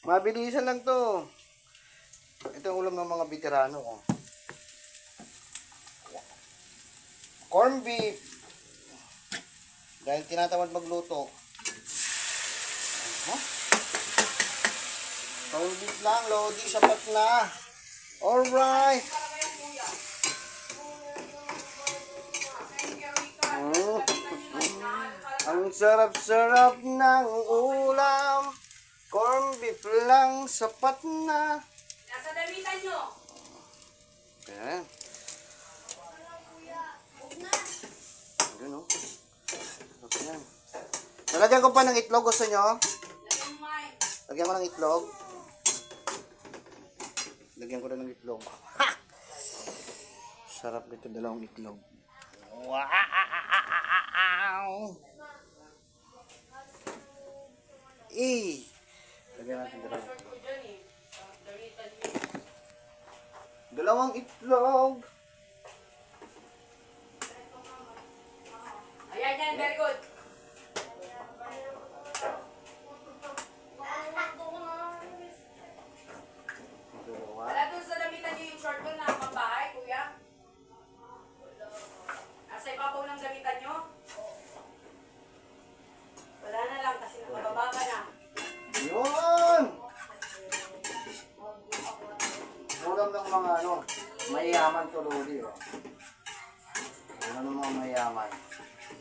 Mabilisan lang to. Ito ang ulam ng mga veterano. Oh. Corn beef. Dahil tinatamad magluto. Corn beef lang, Lodi. Sapat na. Alright. Ang sarap-sarap ng ulam. Corn beef lang, sapat na. Nasa damitan nyo. Ayan. Ayan o. Ayan. Nalagyan ko pa ng itlog. Gusto nyo? Lagyan ko ng itlog. Lagyan ko na ng itlog. Ha! Sarap nito dalawang itlog. Wow! Lagyan natin dalawang itlog. Ayan yan, very good. Wala doon sa damitan nyo yung short doon na pambahay, kuya. Nasa ibabaw ng damitan nyo. Wala na lang kasi nakababa ka na. Yun! Ulam ng mga mayayaman to, Lodi. Oh. Ulam ng mga mayayaman.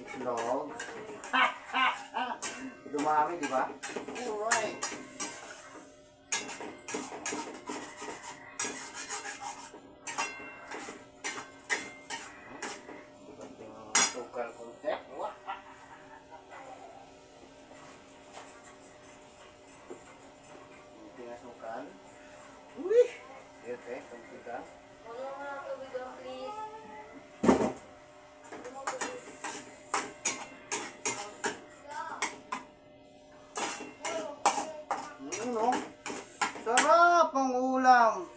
Itlog. Dumami, di ba? Alright. Sukal konti. Hindi na sukal. Uy! Ito konti ka. Sarap ang ulam.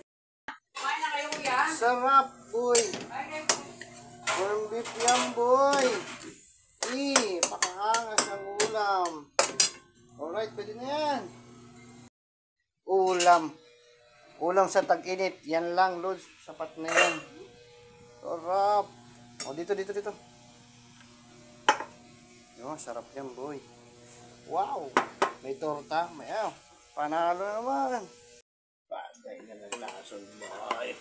Kumain na kayo, kuya? Sarap, boy. Corn beef yan, boy. Pakaangas ang ulam. Alright, pwede na yan. Ulam. Ulam sa tag-init. Yan lang, Lods. Sapat na yan. Sarap. O, dito. Yo, sarap yan, boy. Wow. May torta. May panalo naman. Bagay na ng lason, boy.